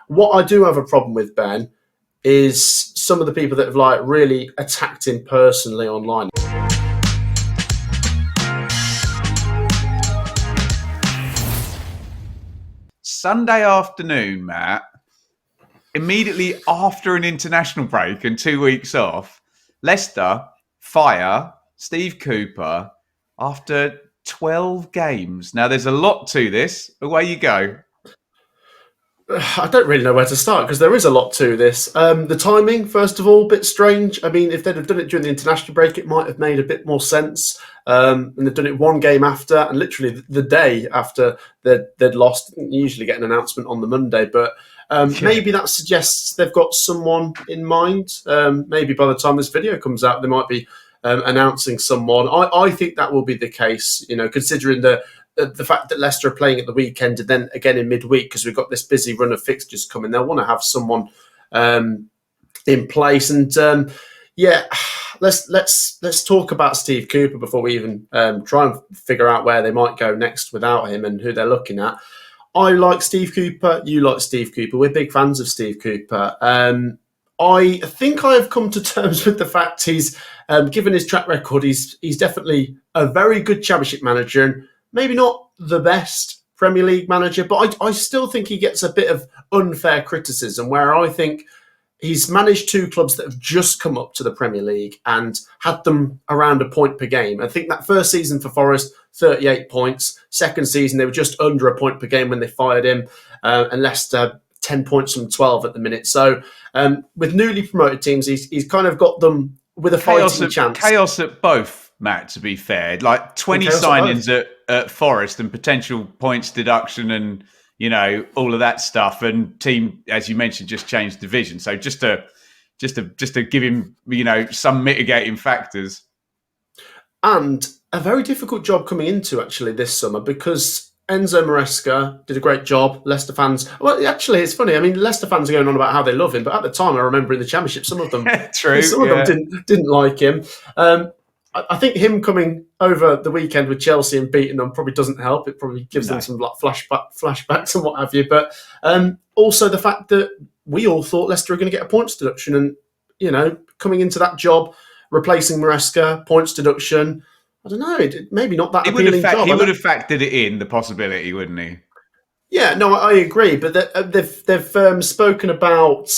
What I do have a problem with, Ben, is some of the people that have like really attacked him personally online. Sunday afternoon, Matt, immediately after an international break and 2 weeks off, Leicester fire Steve Cooper after 12 games. Now, there's a lot to this. Away you go. I don't really know where to start because there is a lot to this. The timing, first of all, a bit strange. I mean, if they'd have done it during the international break, it might have made a bit more sense. And they've done it one game after, and literally the day after they'd lost. You usually get an announcement on the Monday, but maybe that suggests they've got someone in mind. Maybe by the time this video comes out, they might be announcing someone. I think that will be the case, considering the fact that Leicester are playing at the weekend and then again in midweek, because we've got this busy run of fixtures coming. They'll want to have someone in place. And let's talk about Steve Cooper before we even try and figure out where they might go next without him and who they're looking at. I like Steve Cooper. You like Steve Cooper. We're big fans of Steve Cooper. I think I have come to terms with the fact he's, given his track record, he's definitely a very good Championship manager, and maybe not the best Premier League manager, but I still think he gets a bit of unfair criticism, where I think he's managed two clubs that have just come up to the Premier League and had them around a point per game. I think that first season for Forest, 38 points. Second season, they were just under a point per game when they fired him. And Leicester, 10 points from 12 at the minute. So with newly promoted teams, he's kind of got them with a fighting chance. Chaos at both. Matt, to be fair, like 20 signings at Forest and potential points deduction and, all of that stuff. And team, as you mentioned, just changed division. So just to give him, some mitigating factors. And a very difficult job coming into actually this summer, because Enzo Maresca did a great job. Leicester fans, well, actually, it's funny. I mean, Leicester fans are going on about how they love him, but at the time, I remember in the Championship, some of them, some of them didn't like him. I think him coming over the weekend with Chelsea and beating them probably doesn't help. It probably gives them some flashbacks and what have you. But also the fact that we all thought Leicester were going to get a points deduction, and coming into that job, replacing Maresca, points deduction. I don't know. Maybe not that appealing job. He would have factored it in, the possibility, wouldn't he? Yeah, no, I agree. But they've spoken about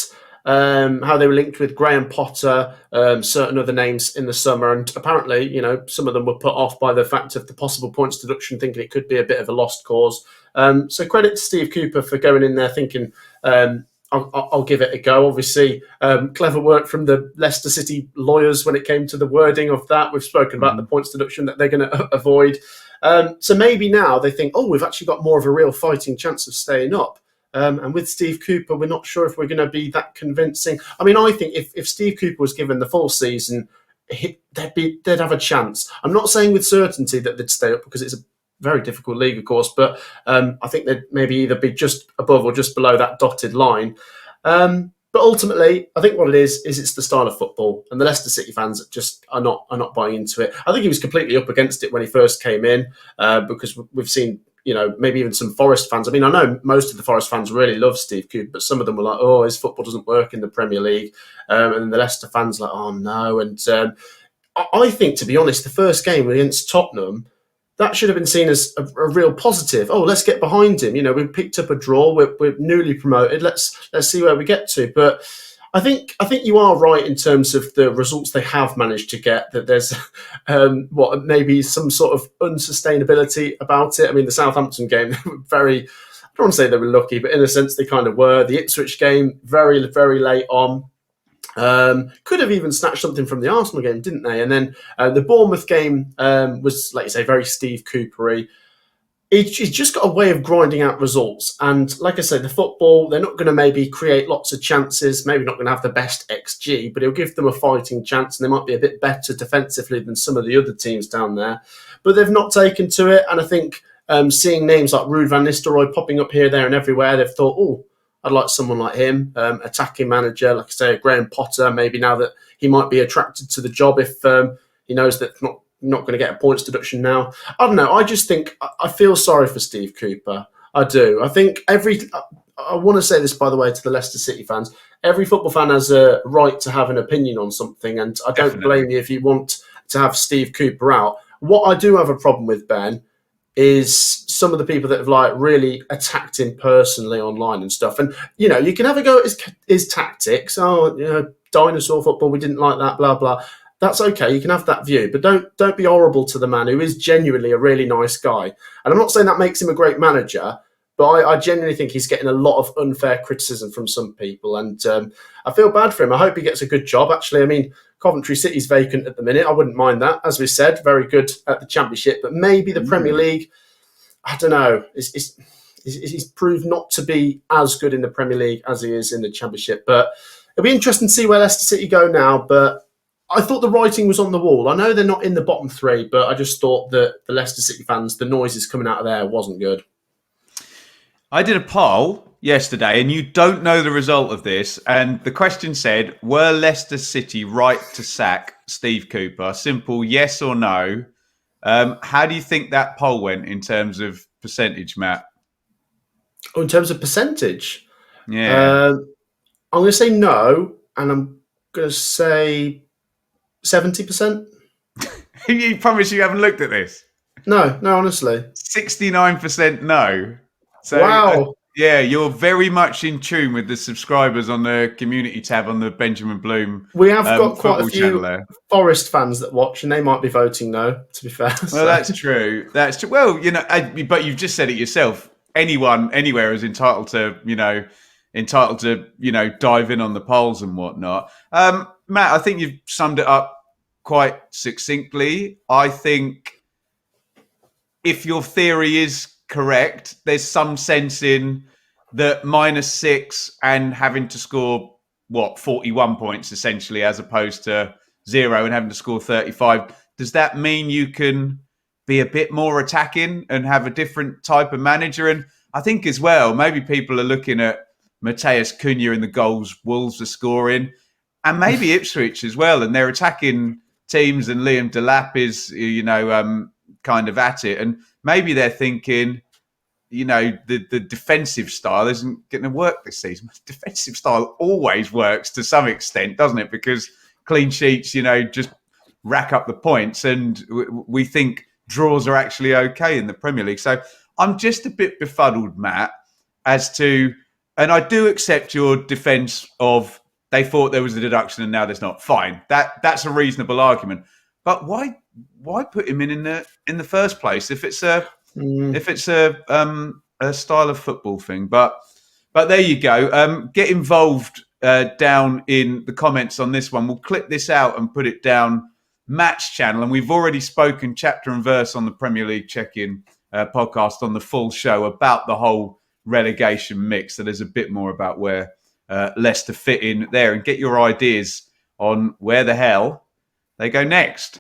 how they were linked with Graham Potter, certain other names in the summer. And apparently, some of them were put off by the fact of the possible points deduction, thinking it could be a bit of a lost cause. So credit to Steve Cooper for going in there thinking, I'll give it a go. Obviously, clever work from the Leicester City lawyers when it came to the wording of that. We've spoken about the points deduction that they're going to avoid. So maybe now they think, we've actually got more of a real fighting chance of staying up. And with Steve Cooper, we're not sure if we're going to be that convincing. I mean, I think if Steve Cooper was given the full season, they'd have a chance. I'm not saying with certainty that they'd stay up, because it's a very difficult league, of course, but I think they'd maybe either be just above or just below that dotted line. But ultimately, I think what it is it's the style of football, and the Leicester City fans just are not buying into it. I think he was completely up against it when he first came in, because we've seen, maybe even some Forest fans. I mean, I know most of the Forest fans really love Steve Cooper, but some of them were like, his football doesn't work in the Premier League. And the Leicester fans like, oh no. And I think, to be honest, the first game against Tottenham, that should have been seen as a real positive. Let's get behind him. We picked up a draw. We're newly promoted. Let's see where we get to. But I think you are right in terms of the results they have managed to get, that there's maybe some sort of unsustainability about it. I mean, the Southampton game, they were I don't want to say they were lucky, but in a sense they kind of were. The Ipswich game, very, very late on. Could have even snatched something from the Arsenal game, didn't they? And then the Bournemouth game was, like you say, very Steve Cooper-y. He's just got a way of grinding out results. And like I said, the football, they're not going to maybe create lots of chances, maybe not going to have the best XG, but he'll give them a fighting chance, and they might be a bit better defensively than some of the other teams down there. But they've not taken to it. And I think seeing names like Ruud van Nistelrooy popping up here, there and everywhere, they've thought, I'd like someone like him, attacking manager, like I say, Graham Potter, maybe now that he might be attracted to the job if he knows that not going to get a points deduction now. I don't know. I just think I feel sorry for Steve Cooper. I do. I think I want to say this, by the way, to the Leicester City fans. Every football fan has a right to have an opinion on something, and I don't blame you if you want to have Steve Cooper out. What I do have a problem with, Ben, is some of the people that have like really attacked him personally online and stuff. And you can have a go at his tactics. Oh, dinosaur football, we didn't like that, blah blah. That's okay. You can have that view, but don't be horrible to the man who is genuinely a really nice guy. And I'm not saying that makes him a great manager, but I genuinely think he's getting a lot of unfair criticism from some people, and I feel bad for him. I hope he gets a good job. Actually, I mean, Coventry City's vacant at the minute. I wouldn't mind that. As we said, very good at the Championship, but maybe the Premier League, I don't know. He's proved not to be as good in the Premier League as he is in the Championship. But it'll be interesting to see where Leicester City go now. But I thought the writing was on the wall. I know they're not in the bottom three, but I just thought that the Leicester City fans, the noises coming out of there wasn't good. I did a poll yesterday, and you don't know the result of this. And the question said, were Leicester City right to sack Steve Cooper? Simple yes or no. How do you think that poll went in terms of percentage, Matt? Oh, in terms of percentage? Yeah. I'm going to say no, and I'm going to say 70%. You promise you haven't looked at this? No, honestly. 69% no. So, wow. Yeah, you're very much in tune with the subscribers on the community tab on the Benjamin Bloom. We have got quite a few Forest fans that watch, and they might be voting no, to be fair. Well, that's true. That's true. Well, but you've just said it yourself. Anyone, anywhere is entitled to, dive in on the polls and whatnot. Matt, I think you've summed it up quite succinctly. I think if your theory is correct, there's some sense in that -6 and having to score 41 points essentially, as opposed to 0 and having to score 35. Does that mean you can be a bit more attacking and have a different type of manager? And I think as well, maybe people are looking at Mateus Cunha and the goals Wolves are scoring, and maybe Ipswich as well, and they're attacking teams, and Liam Delap is kind of at it, and maybe they're thinking, the defensive style isn't going to work this season. Defensive style always works to some extent, doesn't it? Because clean sheets, just rack up the points, and we think draws are actually okay in the Premier League. So I'm just a bit befuddled, Matt, as to, and I do accept your defence of they thought there was a deduction and now there's not. Fine, that's a reasonable argument. But why put him in the first place if it's a style of football thing? But there you go. Get involved down in the comments on this one. We'll clip this out and put it down Matt's channel, and we've already spoken chapter and verse on the Premier League Check-In podcast on the full show about the whole relegation mix. So there's a bit more about where Leicester fit in there, and get your ideas on where the hell they go next.